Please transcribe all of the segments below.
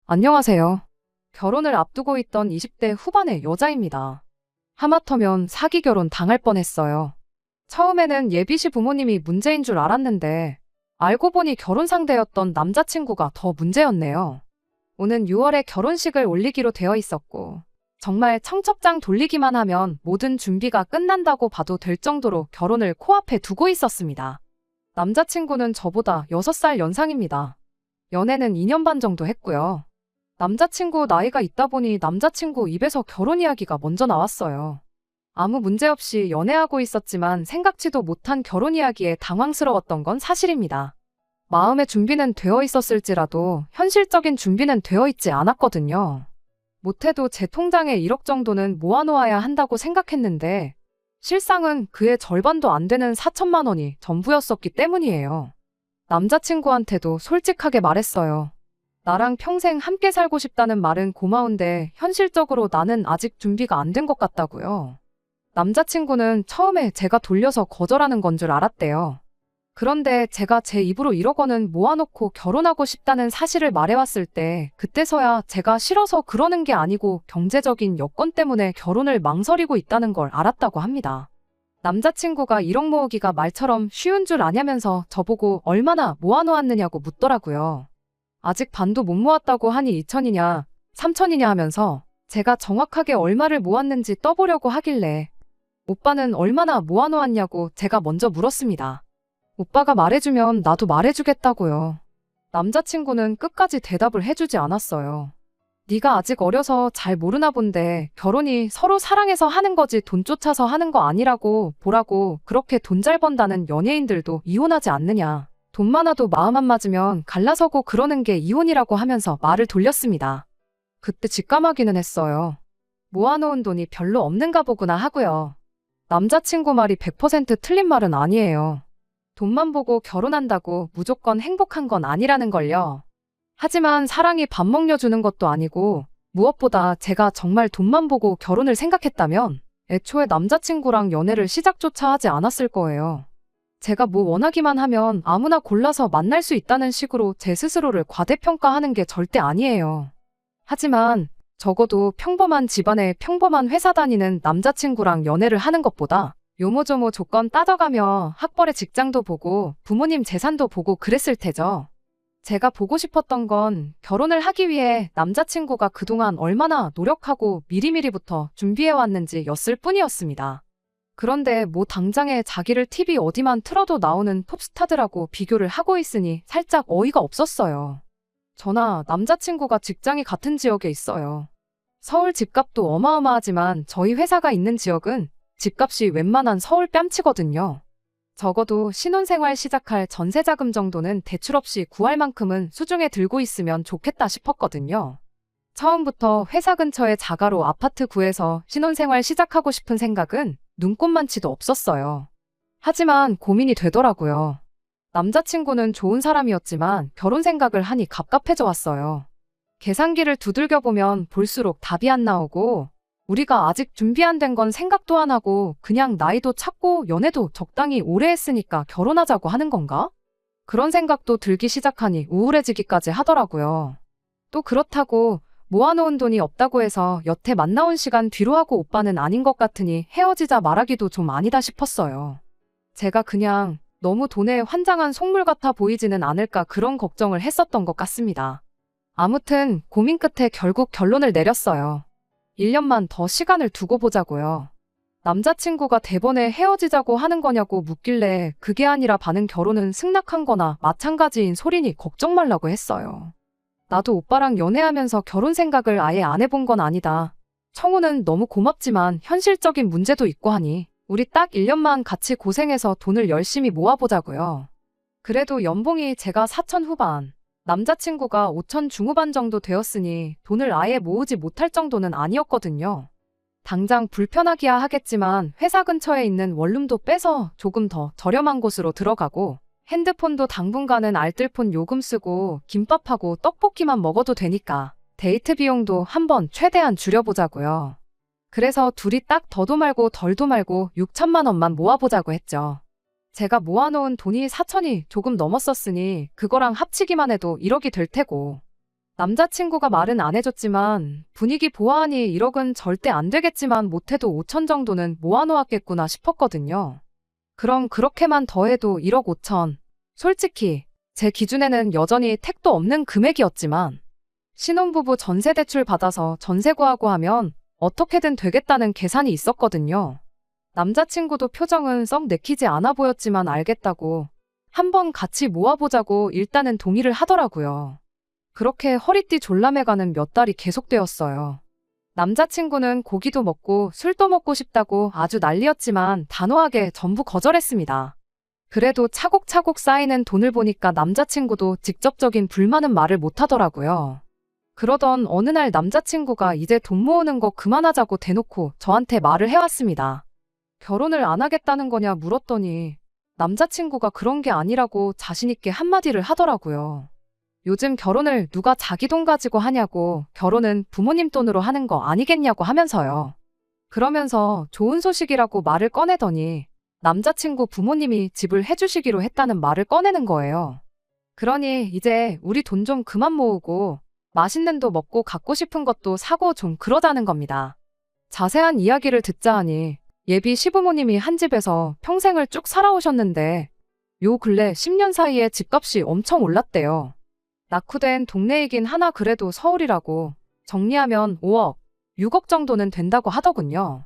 안녕하세요. 결혼을 앞두고 있던 20대 후반의 여자입니다. 하마터면 사기 결혼 당할 뻔했어요. 처음에는 예비시 부모님이 문제인 줄 알았는데 알고 보니 결혼 상대였던 남자친구가 더 문제였네요. 오는 6월에 결혼식을 올리기로 되어 있었고 정말 청첩장 돌리기만 하면 모든 준비가 끝난다고 봐도 될 정도로 결혼을 코앞에 두고 있었습니다. 남자친구는 저보다 6살 연상입니다. 연애는 2년 반 정도 했고요. 남자친구 나이가 있다 보니 남자친구 입에서 결혼 이야기가 먼저 나왔어요. 아무 문제 없이 연애하고 있었지만 생각지도 못한 결혼 이야기에 당황스러웠던 건 사실입니다. 마음의 준비는 되어 있었을지라도 현실적인 준비는 되어 있지 않았거든요. 못해도 제 통장에 1억 정도는 모아놓아야 한다고 생각했는데 실상은 그의 절반도 안 되는 4천만 원이 전부였었기 때문이에요. 남자친구한테도 솔직하게 말했어요. 나랑 평생 함께 살고 싶다는 말은 고마운데 현실적으로 나는 아직 준비가 안 된 것 같다고요. 남자친구는 처음에 제가 돌려서 거절하는 건 줄 알았대요. 그런데 제가 제 입으로 1억 원은 모아놓고 결혼하고 싶다는 사실을 말해왔을 때 그때서야 제가 싫어서 그러는 게 아니고 경제적인 여건 때문에 결혼을 망설이고 있다는 걸 알았다고 합니다. 남자친구가 1억 모으기가 말처럼 쉬운 줄 아냐면서 저보고 얼마나 모아놓았느냐고 묻더라고요. 아직 반도 못 모았다고 하니 2천이냐, 3천이냐 하면서 제가 정확하게 얼마를 모았는지 떠보려고 하길래 오빠는 얼마나 모아놓았냐고 제가 먼저 물었습니다. 오빠가 말해주면 나도 말해주겠다고요. 남자친구는 끝까지 대답을 해주지 않았어요. 네가 아직 어려서 잘 모르나 본데 결혼이 서로 사랑해서 하는 거지 돈 쫓아서 하는 거 아니라고 보라고 그렇게 돈 잘 번다는 연예인들도 이혼하지 않느냐. 돈 많아도 마음 안 맞으면 갈라서고 그러는 게 이혼이라고 하면서 말을 돌렸습니다. 그때 직감하기는 했어요. 모아놓은 돈이 별로 없는가 보구나 하고요. 남자친구 말이 100% 틀린 말은 아니에요. 돈만 보고 결혼한다고 무조건 행복한 건 아니라는 걸요. 하지만 사랑이 밥 먹여주는 것도 아니고 무엇보다 제가 정말 돈만 보고 결혼을 생각했다면 애초에 남자친구랑 연애를 시작조차 하지 않았을 거예요. 제가 뭐 원하기만 하면 아무나 골라서 만날 수 있다는 식으로 제 스스로를 과대평가하는 게 절대 아니에요. 하지만 적어도 평범한 집안에 평범한 회사 다니는 남자친구랑 연애를 하는 것보다 요모조모 조건 따져가며 학벌의 직장도 보고 부모님 재산도 보고 그랬을 테죠. 제가 보고 싶었던 건 결혼을 하기 위해 남자친구가 그동안 얼마나 노력하고 미리미리부터 준비해왔는지 였을 뿐이었습니다. 그런데 뭐 당장에 자기를 TV 어디만 틀어도 나오는 톱스타들하고 비교를 하고 있으니 살짝 어이가 없었어요. 저나 남자친구가 직장이 같은 지역에 있어요. 서울 집값도 어마어마하지만 저희 회사가 있는 지역은 집값이 웬만한 서울 뺨치거든요. 적어도 신혼생활 시작할 전세자금 정도는 대출 없이 구할 만큼은 수중에 들고 있으면 좋겠다 싶었거든요. 처음부터 회사 근처에 자가로 아파트 구해서 신혼생활 시작하고 싶은 생각은 눈꼽만치도 없었어요. 하지만 고민이 되더라고요. 남자친구는 좋은 사람이었지만 결혼 생각을 하니 갑갑해져 왔어요. 계산기를 두들겨 보면 볼수록 답이 안 나오고 우리가 아직 준비 안 된 건 생각도 안 하고 그냥 나이도 찼고 연애도 적당히 오래 했으니까 결혼하자고 하는 건가? 그런 생각도 들기 시작하니 우울해지기까지 하더라고요. 또 그렇다고 모아놓은 돈이 없다고 해서 여태 만나온 시간 뒤로 하고 오빠는 아닌 것 같으니 헤어지자 말하기도 좀 아니다 싶었어요. 제가 그냥 너무 돈에 환장한 속물 같아 보이지는 않을까 그런 걱정을 했었던 것 같습니다. 아무튼 고민 끝에 결국 결론을 내렸어요. 1년만 더 시간을 두고 보자고요. 남자친구가 대번에 헤어지자고 하는 거냐고 묻길래 그게 아니라 반은 결혼은 승낙한 거나 마찬가지인 소리니 걱정 말라고 했어요. 나도 오빠랑 연애하면서 결혼 생각을 아예 안 해본 건 아니다. 청혼은 너무 고맙지만 현실적인 문제도 있고 하니 우리 딱 1년만 같이 고생해서 돈을 열심히 모아보자고요. 그래도 연봉이 제가 4천 후반, 남자친구가 5천 중후반 정도 되었으니 돈을 아예 모으지 못할 정도는 아니었거든요. 당장 불편하기야 하겠지만 회사 근처에 있는 원룸도 빼서 조금 더 저렴한 곳으로 들어가고 핸드폰도 당분간은 알뜰폰 요금 쓰고 김밥하고 떡볶이만 먹어도 되니까 데이트 비용도 한번 최대한 줄여보자고요. 그래서 둘이 딱 더도 말고 덜도 말고 6천만 원만 모아보자고 했죠. 제가 모아놓은 돈이 4천이 조금 넘었었으니 그거랑 합치기만 해도 1억이 될 테고 남자친구가 말은 안 해줬지만 분위기 보아하니 1억은 절대 안 되겠지만 못해도 5천 정도는 모아놓았겠구나 싶었거든요. 그럼 그렇게만 더해도 1억 5천. 솔직히 제 기준에는 여전히 택도 없는 금액이었지만 신혼부부 전세대출 받아서 전세 구하고 하면 어떻게든 되겠다는 계산이 있었거든요. 남자친구도 표정은 썩 내키지 않아 보였지만 알겠다고 한번 같이 모아보자고 일단은 동의를 하더라고요. 그렇게 허리띠 졸라매가는 몇 달이 계속되었어요. 남자친구는 고기도 먹고 술도 먹고 싶다고 아주 난리였지만 단호하게 전부 거절했습니다. 그래도 차곡차곡 쌓이는 돈을 보니까 남자친구도 직접적인 불만은 말을 못하더라고요. 그러던 어느 날 남자친구가 이제 돈 모으는 거 그만하자고 대놓고 저한테 말을 해왔습니다. 결혼을 안 하겠다는 거냐 물었더니 남자친구가 그런 게 아니라고 자신있게 한마디를 하더라고요. 요즘 결혼을 누가 자기 돈 가지고 하냐고, 결혼은 부모님 돈으로 하는 거 아니겠냐고 하면서요. 그러면서 좋은 소식이라고 말을 꺼내더니 남자친구 부모님이 집을 해주시기로 했다는 말을 꺼내는 거예요. 그러니 이제 우리 돈 좀 그만 모으고 맛있는 도 먹고 갖고 싶은 것도 사고 좀 그러자는 겁니다. 자세한 이야기를 듣자 하니 예비 시부모님이 한 집에서 평생을 쭉 살아오셨는데 요 근래 10년 사이에 집값이 엄청 올랐대요. 낙후된 동네이긴 하나 그래도 서울이라고 정리하면 5억, 6억 정도는 된다고 하더군요.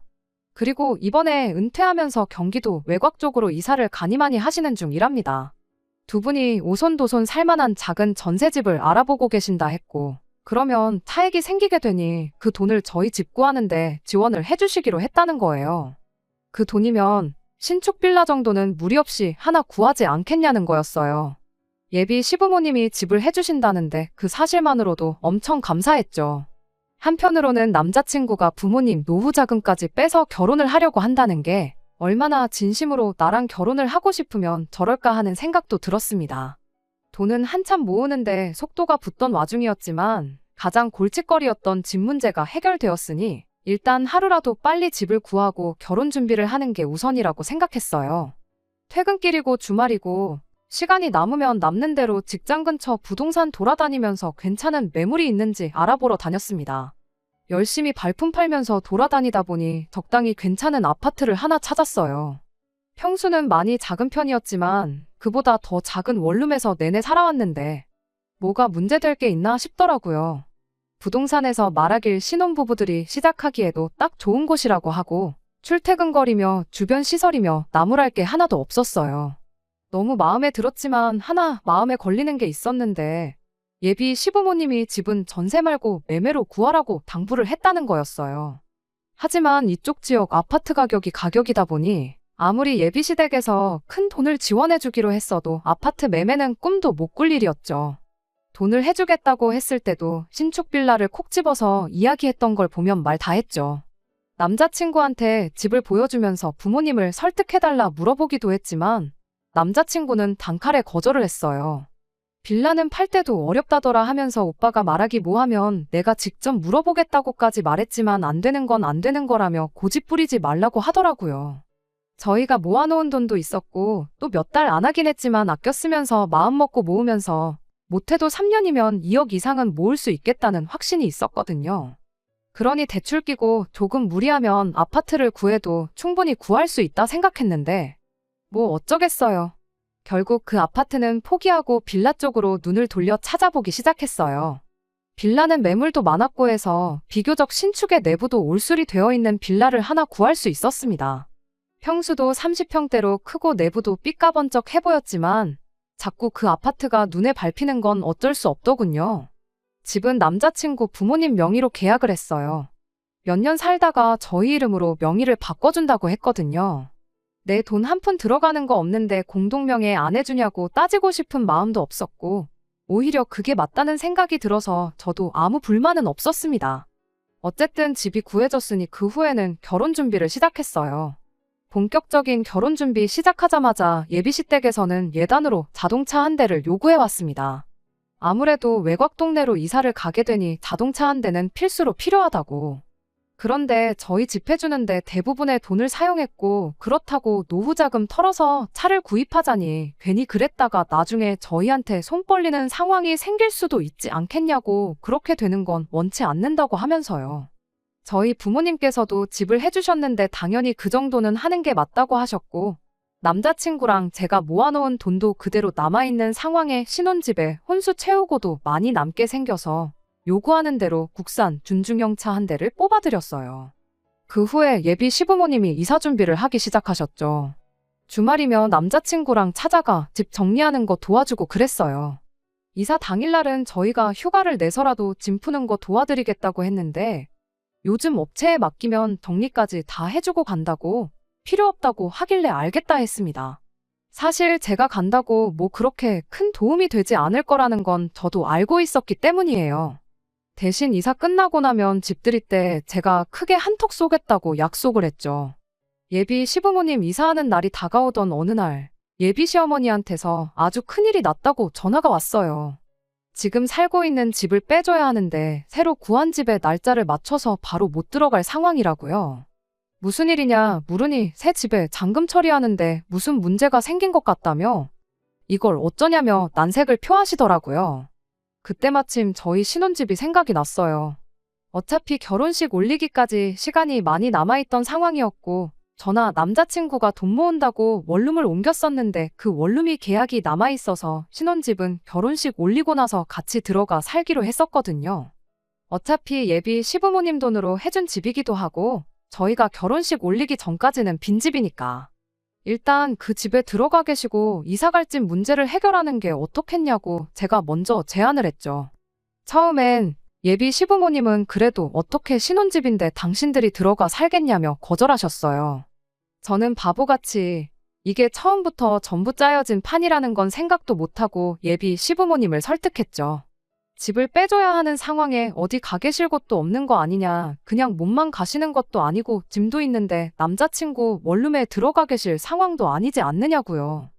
그리고 이번에 은퇴하면서 경기도 외곽 쪽으로 이사를 가니 많이 하시는 중이랍니다. 두 분이 오손도손 살만한 작은 전세집을 알아보고 계신다 했고, 그러면 차익이 생기게 되니 그 돈을 저희 집 구하는데 지원을 해주시기로 했다는 거예요. 그 돈이면 신축 빌라 정도는 무리 없이 하나 구하지 않겠냐는 거였어요. 예비 시부모님이 집을 해주신다는데 그 사실만으로도 엄청 감사했죠. 한편으로는 남자친구가 부모님 노후 자금까지 빼서 결혼을 하려고 한다는 게 얼마나 진심으로 나랑 결혼을 하고 싶으면 저럴까 하는 생각도 들었습니다. 돈은 한참 모으는데 속도가 붙던 와중이었지만 가장 골칫거리였던 집 문제가 해결되었으니 일단 하루라도 빨리 집을 구하고 결혼 준비를 하는 게 우선이라고 생각했어요. 퇴근길이고 주말이고 시간이 남으면 남는 대로 직장 근처 부동산 돌아다니면서 괜찮은 매물이 있는지 알아보러 다녔습니다. 열심히 발품 팔면서 돌아다니다 보니 적당히 괜찮은 아파트를 하나 찾았어요. 평수는 많이 작은 편이었지만 그보다 더 작은 원룸에서 내내 살아왔는데 뭐가 문제될 게 있나 싶더라고요. 부동산에서 말하길 신혼부부들이 시작하기에도 딱 좋은 곳이라고 하고 출퇴근거리며 주변 시설이며 나무랄 게 하나도 없었어요. 너무 마음에 들었지만 하나 마음에 걸리는 게 있었는데 예비 시부모님이 집은 전세 말고 매매로 구하라고 당부를 했다는 거였어요. 하지만 이쪽 지역 아파트 가격이다 보니 아무리 예비 시댁에서 큰 돈을 지원해주기로 했어도 아파트 매매는 꿈도 못 꿀 일이었죠. 돈을 해주겠다고 했을 때도 신축 빌라를 콕 집어서 이야기했던 걸 보면 말 다 했죠. 남자친구한테 집을 보여주면서 부모님을 설득해달라 물어보기도 했지만 남자친구는 단칼에 거절을 했어요. 빌라는 팔 때도 어렵다더라 하면서 오빠가 말하기 뭐하면 내가 직접 물어보겠다고까지 말했지만 안 되는 건 안 되는 거라며 고집 부리지 말라고 하더라고요. 저희가 모아놓은 돈도 있었고 또 몇 달 안 하긴 했지만 아껴 쓰면서 마음 먹고 모으면서 못해도 3년이면 2억 이상은 모을 수 있겠다는 확신이 있었거든요. 그러니 대출 끼고 조금 무리하면 아파트를 구해도 충분히 구할 수 있다 생각했는데 뭐 어쩌겠어요. 결국 그 아파트는 포기하고 빌라 쪽으로 눈을 돌려 찾아보기 시작했어요. 빌라는 매물도 많았고 해서 비교적 신축의 내부도 올술이 되어 있는 빌라를 하나 구할 수 있었습니다. 평수도 30평대로 크고 내부도 삐까번쩍해 보였지만 자꾸 그 아파트가 눈에 밟히는 건 어쩔 수 없더군요. 집은 남자친구 부모님 명의로 계약을 했어요. 몇 년 살다가 저희 이름으로 명의를 바꿔준다고 했거든요. 내 돈 한 푼 들어가는 거 없는데 공동명의 안 해주냐고 따지고 싶은 마음도 없었고 오히려 그게 맞다는 생각이 들어서 저도 아무 불만은 없었습니다. 어쨌든 집이 구해졌으니 그 후에는 결혼 준비를 시작했어요. 본격적인 결혼 준비 시작하자마자 예비시댁에서는 예단으로 자동차 한 대를 요구해왔습니다. 아무래도 외곽 동네로 이사를 가게 되니 자동차 한 대는 필수로 필요하다고. 그런데 저희 집 해주는데 대부분의 돈을 사용했고 그렇다고 노후자금 털어서 차를 구입하자니 괜히 그랬다가 나중에 저희한테 손 벌리는 상황이 생길 수도 있지 않겠냐고 그렇게 되는 건 원치 않는다고 하면서요. 저희 부모님께서도 집을 해주셨는데 당연히 그 정도는 하는 게 맞다고 하셨고 남자친구랑 제가 모아놓은 돈도 그대로 남아있는 상황에 신혼집에 혼수 채우고도 많이 남게 생겨서 요구하는 대로 국산 준중형 차 한 대를 뽑아드렸어요. 그 후에 예비 시부모님이 이사 준비를 하기 시작하셨죠. 주말이면 남자친구랑 찾아가 집 정리하는 거 도와주고 그랬어요. 이사 당일날은 저희가 휴가를 내서라도 짐 푸는 거 도와드리겠다고 했는데 요즘 업체에 맡기면 정리까지 다 해주고 간다고 필요 없다고 하길래 알겠다 했습니다. 사실 제가 간다고 뭐 그렇게 큰 도움이 되지 않을 거라는 건 저도 알고 있었기 때문이에요. 대신 이사 끝나고 나면 집 들일 때 제가 크게 한턱 쏘겠다고 약속을 했죠. 예비 시부모님 이사하는 날이 다가오던 어느 날 예비 시어머니한테서 아주 큰일이 났다고 전화가 왔어요. 지금 살고 있는 집을 빼줘야 하는데 새로 구한 집에 날짜를 맞춰서 바로 못 들어갈 상황이라고요. 무슨 일이냐 물으니 새 집에 잔금 처리하는데 무슨 문제가 생긴 것 같다며 이걸 어쩌냐며 난색을 표하시더라고요. 그때 마침 저희 신혼집이 생각이 났어요. 어차피 결혼식 올리기까지 시간이 많이 남아있던 상황이었고 저나 남자친구가 돈 모은다고 원룸을 옮겼었는데 그 원룸이 계약이 남아있어서 신혼집은 결혼식 올리고 나서 같이 들어가 살기로 했었거든요. 어차피 예비 시부모님 돈으로 해준 집이기도 하고 저희가 결혼식 올리기 전까지는 빈집이니까. 일단 그 집에 들어가 계시고 이사갈 집 문제를 해결하는 게 어떻겠냐고 제가 먼저 제안을 했죠. 처음엔 예비 시부모님은 그래도 어떻게 신혼집인데 당신들이 들어가 살겠냐며 거절하셨어요. 저는 바보같이 이게 처음부터 전부 짜여진 판이라는 건 생각도 못하고 예비 시부모님을 설득했죠. 집을 빼줘야 하는 상황에 어디 가 계실 곳도 없는 거 아니냐. 그냥 몸만 가시는 것도 아니고 짐도 있는데 남자친구 원룸에 들어가 계실 상황도 아니지 않느냐고요.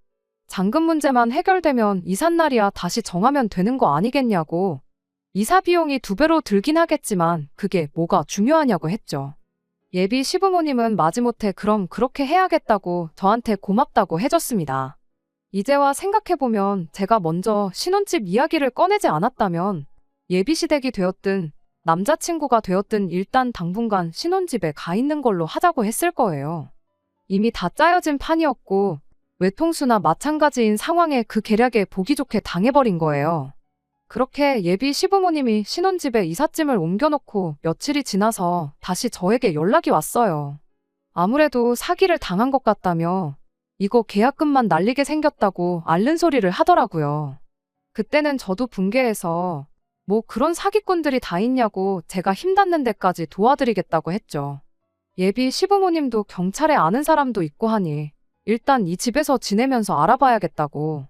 잔금 문제만 해결되면 이삿날이야 다시 정하면 되는 거 아니겠냐고. 이사 비용이 2배로 들긴 하겠지만 그게 뭐가 중요하냐고 했죠. 예비 시부모님은 마지못해 그럼 그렇게 해야겠다고 저한테 고맙다고 해줬습니다. 이제와 생각해보면 제가 먼저 신혼집 이야기를 꺼내지 않았다면 예비시댁이 되었든 남자친구가 되었든 일단 당분간 신혼집에 가 있는 걸로 하자고 했을 거예요. 이미 다 짜여진 판이었고 외통수나 마찬가지인 상황에 그 계략에 보기 좋게 당해버린 거예요. 그렇게 예비 시부모님이 신혼집에 이삿짐을 옮겨놓고 며칠이 지나서 다시 저에게 연락이 왔어요. 아무래도 사기를 당한 것 같다며 이거 계약금만 날리게 생겼다고 앓는 소리를 하더라고요. 그때는 저도 붕괴해서 뭐 그런 사기꾼들이 다 있냐고 제가 힘 닿는 데까지 도와드리겠다고 했죠. 예비 시부모님도 경찰에 아는 사람도 있고 하니 일단 이 집에서 지내면서 알아봐야겠다고.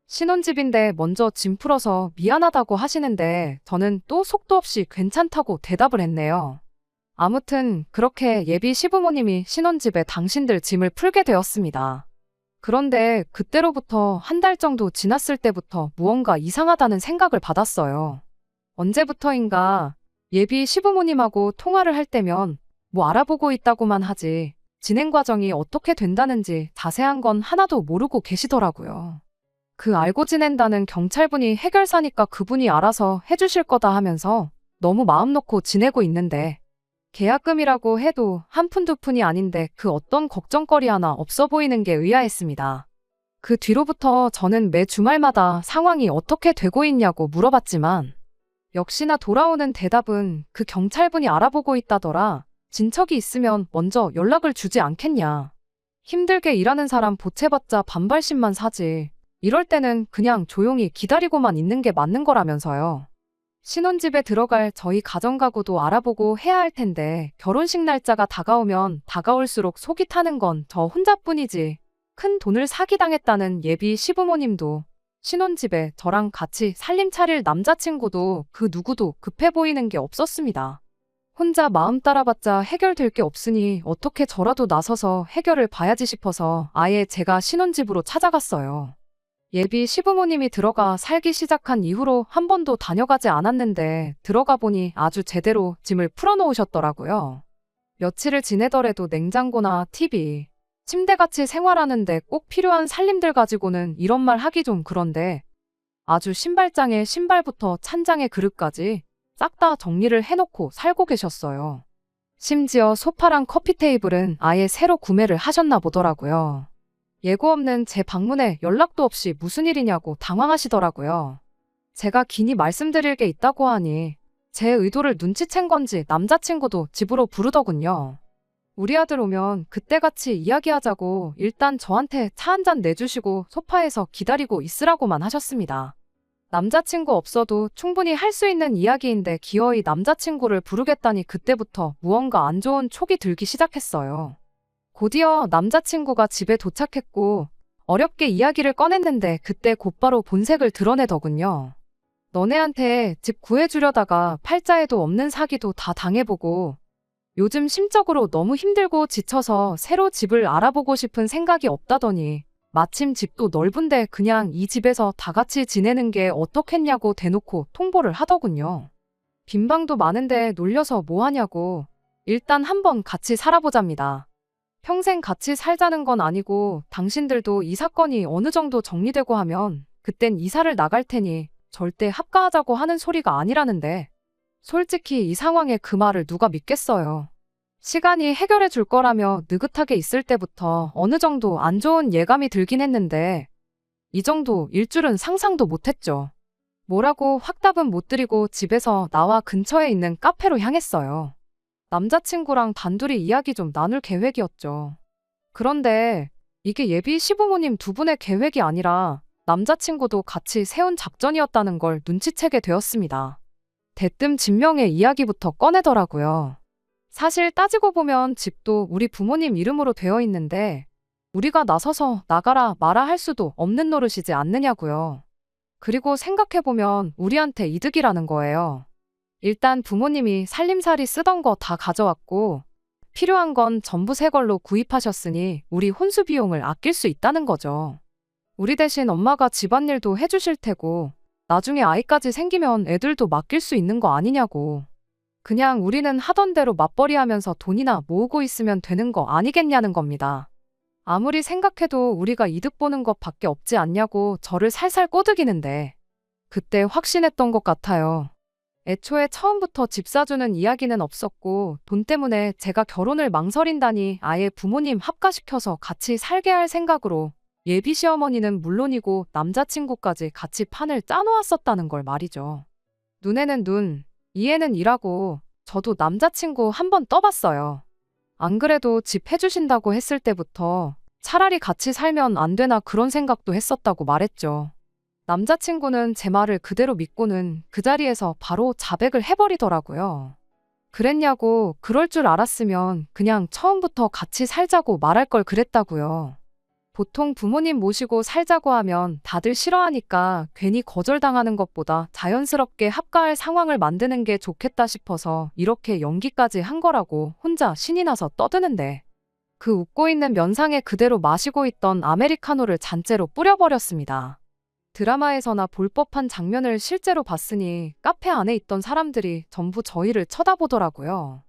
신혼집인데 먼저 짐 풀어서 미안하다고 하시는데 저는 또 속도 없이 괜찮다고 대답을 했네요. 아무튼 그렇게 예비 시부모님이 신혼집에 당신들 짐을 풀게 되었습니다. 그런데 그때로부터 한 달 정도 지났을 때부터 무언가 이상하다는 생각을 받았어요. 언제부터인가 예비 시부모님하고 통화를 할 때면 뭐 알아보고 있다고만 하지 진행 과정이 어떻게 된다는지 자세한 건 하나도 모르고 계시더라고요. 그 알고 지낸다는 경찰분이 해결사니까 그분이 알아서 해주실 거다 하면서 너무 마음 놓고 지내고 있는데 계약금이라고 해도 한 푼 두 푼이 아닌데 그 어떤 걱정거리 하나 없어 보이는 게 의아했습니다. 그 뒤로부터 저는 매 주말마다 상황이 어떻게 되고 있냐고 물어봤지만 역시나 돌아오는 대답은 그 경찰분이 알아보고 있다더라. 진척이 있으면 먼저 연락을 주지 않겠냐. 힘들게 일하는 사람 보채봤자 반발심만 사지. 이럴 때는 그냥 조용히 기다리고만 있는 게 맞는 거라면서요. 신혼집에 들어갈 저희 가정가구도 알아보고 해야 할 텐데 결혼식 날짜가 다가오면 다가올수록 속이 타는 건 저 혼자뿐이지 큰 돈을 사기당했다는 예비 시부모님도 신혼집에 저랑 같이 살림 차릴 남자친구도 그 누구도 급해 보이는 게 없었습니다. 혼자 마음 따라봤자 해결될 게 없으니 어떻게 저라도 나서서 해결을 봐야지 싶어서 아예 제가 신혼집으로 찾아갔어요. 예비 시부모님이 들어가 살기 시작한 이후로 한 번도 다녀가지 않았는데 들어가 보니 아주 제대로 짐을 풀어놓으셨더라고요. 며칠을 지내더라도 냉장고나 TV, 침대같이 생활하는데 꼭 필요한 살림들 가지고는 이런 말 하기 좀 그런데 아주 신발장에 신발부터 찬장에 그릇까지 싹 다 정리를 해놓고 살고 계셨어요. 심지어 소파랑 커피 테이블은 아예 새로 구매를 하셨나 보더라고요. 예고 없는 제 방문에 연락도 없이 무슨 일이냐고 당황하시더라고요. 제가 긴히 말씀드릴 게 있다고 하니 제 의도를 눈치챈 건지 남자친구도 집으로 부르더군요. 우리 아들 오면 그때 같이 이야기하자고 일단 저한테 차 한 잔 내주시고 소파에서 기다리고 있으라고만 하셨습니다. 남자친구 없어도 충분히 할 수 있는 이야기인데 기어이 남자친구를 부르겠다니 그때부터 무언가 안 좋은 촉이 들기 시작했어요. 곧이어 남자친구가 집에 도착했고 어렵게 이야기를 꺼냈는데 그때 곧바로 본색을 드러내더군요. 너네한테 집 구해주려다가 팔자에도 없는 사기도 다 당해보고 요즘 심적으로 너무 힘들고 지쳐서 새로 집을 알아보고 싶은 생각이 없다더니 마침 집도 넓은데 그냥 이 집에서 다 같이 지내는 게 어떻겠냐고 대놓고 통보를 하더군요. 빈 방도 많은데 놀려서 뭐하냐고 일단 한번 같이 살아보잡니다. 평생 같이 살자는 건 아니고 당신들도 이 사건이 어느 정도 정리되고 하면 그땐 이사를 나갈 테니 절대 합가하자고 하는 소리가 아니라는데 솔직히 이 상황에 그 말을 누가 믿겠어요. 시간이 해결해 줄 거라며 느긋하게 있을 때부터 어느 정도 안 좋은 예감이 들긴 했는데 이 정도 일 줄은 상상도 못했죠. 뭐라고 확답은 못 드리고 집에서 나와 근처에 있는 카페로 향했어요. 남자친구랑 단둘이 이야기 좀 나눌 계획이었죠. 그런데 이게 예비 시부모님 두 분의 계획이 아니라 남자친구도 같이 세운 작전이었다는 걸 눈치채게 되었습니다. 대뜸 진명의 이야기부터 꺼내더라고요. 사실 따지고 보면 집도 우리 부모님 이름으로 되어 있는데 우리가 나서서 나가라 마라 할 수도 없는 노릇이지 않느냐고요. 그리고 생각해보면 우리한테 이득이라는 거예요. 일단 부모님이 살림살이 쓰던 거 다 가져왔고 필요한 건 전부 새 걸로 구입하셨으니 우리 혼수 비용을 아낄 수 있다는 거죠. 우리 대신 엄마가 집안일도 해주실 테고 나중에 아이까지 생기면 애들도 맡길 수 있는 거 아니냐고. 그냥 우리는 하던 대로 맞벌이 하면서 돈이나 모으고 있으면 되는 거 아니겠냐는 겁니다. 아무리 생각해도 우리가 이득 보는 것밖에 없지 않냐고 저를 살살 꼬드기는데 그때 확신했던 것 같아요. 애초에 처음부터 집 사주는 이야기는 없었고 돈 때문에 제가 결혼을 망설인다니 아예 부모님 합가시켜서 같이 살게 할 생각으로 예비 시어머니는 물론이고 남자친구까지 같이 판을 짜놓았었다는 걸 말이죠. 눈에는 눈, 이에는 이라고 저도 남자친구 한 번 떠봤어요. 안 그래도 집 해주신다고 했을 때부터 차라리 같이 살면 안 되나 그런 생각도 했었다고 말했죠. 남자친구는 제 말을 그대로 믿고는 그 자리에서 바로 자백을 해버리더라고요. 그랬냐고 그럴 줄 알았으면 그냥 처음부터 같이 살자고 말할 걸 그랬다고요. 보통 부모님 모시고 살자고 하면 다들 싫어하니까 괜히 거절당하는 것보다 자연스럽게 합가할 상황을 만드는 게 좋겠다 싶어서 이렇게 연기까지 한 거라고 혼자 신이 나서 떠드는데 그 웃고 있는 면상에 그대로 마시고 있던 아메리카노를 잔째로 뿌려버렸습니다. 드라마에서나 볼 법한 장면을 실제로 봤으니 카페 안에 있던 사람들이 전부 저희를 쳐다보더라고요.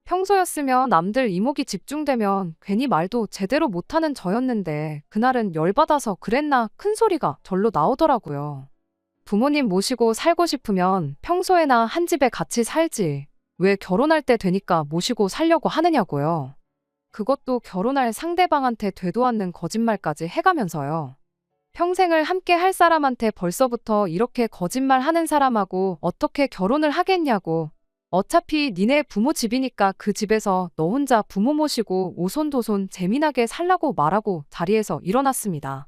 평소였으면 남들 이목이 집중되면 괜히 말도 제대로 못하는 저였는데 그날은 열받아서 그랬나 큰 소리가 절로 나오더라고요. 부모님 모시고 살고 싶으면 평소에나 한 집에 같이 살지 왜 결혼할 때 되니까 모시고 살려고 하느냐고요. 그것도 결혼할 상대방한테 되도 않는 거짓말까지 해가면서요. 평생을 함께 할 사람한테 벌써부터 이렇게 거짓말 하는 사람하고 어떻게 결혼을 하겠냐고. 어차피 니네 부모 집이니까 그 집에서 너 혼자 부모 모시고 오손도손 재미나게 살라고 말하고 자리에서 일어났습니다.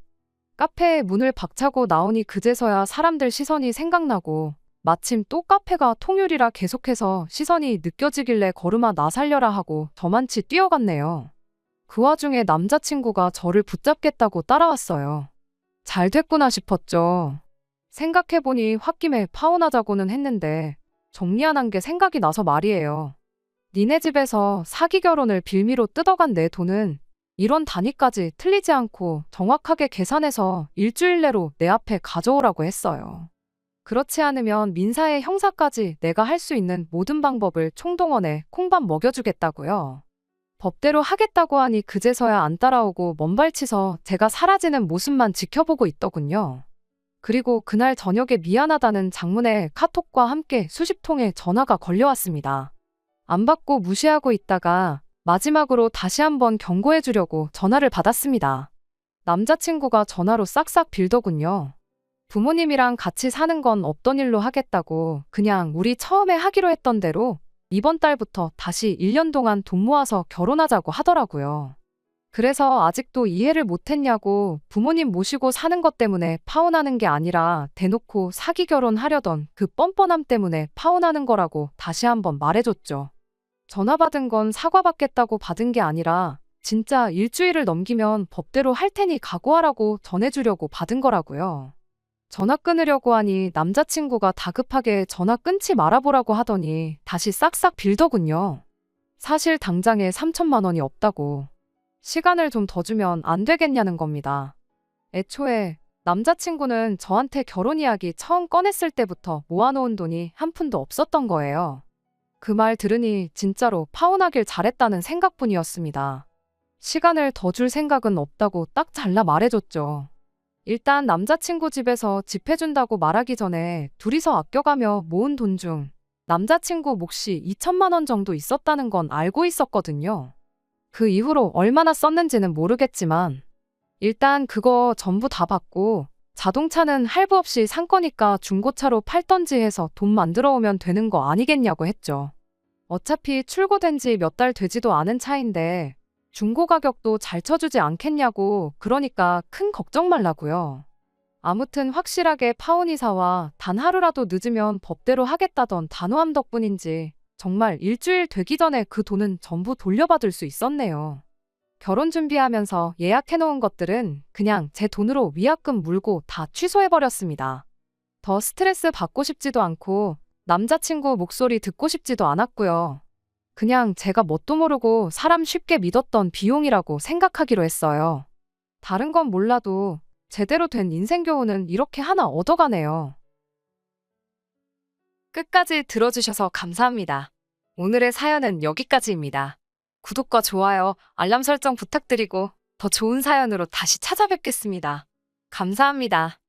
카페에 문을 박차고 나오니 그제서야 사람들 시선이 생각나고 마침 또 카페가 통율이라 계속해서 시선이 느껴지길래 걸음아 나 살려라 하고 저만치 뛰어갔네요. 그 와중에 남자친구가 저를 붙잡겠다고 따라왔어요. 잘 됐구나 싶었죠. 생각해보니 홧김에 파혼하자고는 했는데 정리 안 한 게 생각이 나서 말이에요. 니네 집에서 사기 결혼을 빌미로 뜯어간 내 돈은 이런 단위까지 틀리지 않고 정확하게 계산해서 일주일 내로 내 앞에 가져오라고 했어요. 그렇지 않으면 민사의 형사까지 내가 할 수 있는 모든 방법을 총동원해 콩밥 먹여주겠다고요. 법대로 하겠다고 하니 그제서야 안 따라오고 먼발치서 제가 사라지는 모습만 지켜보고 있더군요. 그리고 그날 저녁에 미안하다는 장문의 카톡과 함께 수십 통의 전화가 걸려왔습니다. 안 받고 무시하고 있다가 마지막으로 다시 한번 경고해 주려고 전화를 받았습니다. 남자친구가 전화로 싹싹 빌더군요. 부모님이랑 같이 사는 건 없던 일로 하겠다고 그냥 우리 처음에 하기로 했던 대로 이번 달부터 다시 1년 동안 돈 모아서 결혼하자고 하더라고요. 그래서 아직도 이해를 못했냐고 부모님 모시고 사는 것 때문에 파혼하는 게 아니라 대놓고 사기 결혼하려던 그 뻔뻔함 때문에 파혼하는 거라고 다시 한번 말해줬죠. 전화 받은 건 사과받겠다고 받은 게 아니라 진짜 일주일을 넘기면 법대로 할 테니 각오하라고 전해주려고 받은 거라고요. 전화 끊으려고 하니 남자친구가 다급하게 전화 끊지 말아보라고 하더니 다시 싹싹 빌더군요. 사실 당장에 3천만 원이 없다고. 시간을 좀 더 주면 안 되겠냐는 겁니다. 애초에 남자친구는 저한테 결혼 이야기 처음 꺼냈을 때부터 모아놓은 돈이 한 푼도 없었던 거예요. 그 말 들으니 진짜로 파혼하길 잘했다는 생각뿐이었습니다. 시간을 더 줄 생각은 없다고 딱 잘라 말해줬죠. 일단 남자친구 집에서 집 해준다고 말하기 전에 둘이서 아껴가며 모은 돈 중 남자친구 몫이 2천만 원 정도 있었다는 건 알고 있었거든요. 그 이후로 얼마나 썼는지는 모르겠지만 일단 그거 전부 다 받고 자동차는 할부 없이 산 거니까 중고차로 팔던지 해서 돈 만들어 오면 되는 거 아니겠냐고 했죠. 어차피 출고된 지 몇 달 되지도 않은 차인데 중고 가격도 잘 쳐주지 않겠냐고 그러니까 큰 걱정 말라고요. 아무튼 확실하게 파혼 이사와 단 하루라도 늦으면 법대로 하겠다던 단호함 덕분인지 정말 일주일 되기 전에 그 돈은 전부 돌려받을 수 있었네요. 결혼 준비하면서 예약해놓은 것들은 그냥 제 돈으로 위약금 물고 다 취소해버렸습니다. 더 스트레스 받고 싶지도 않고 남자친구 목소리 듣고 싶지도 않았고요. 그냥 제가 뭣도 모르고 사람 쉽게 믿었던 비용이라고 생각하기로 했어요. 다른 건 몰라도 제대로 된 인생 교훈은 이렇게 하나 얻어가네요. 끝까지 들어주셔서 감사합니다. 오늘의 사연은 여기까지입니다. 구독과 좋아요, 알람 설정 부탁드리고 더 좋은 사연으로 다시 찾아뵙겠습니다. 감사합니다.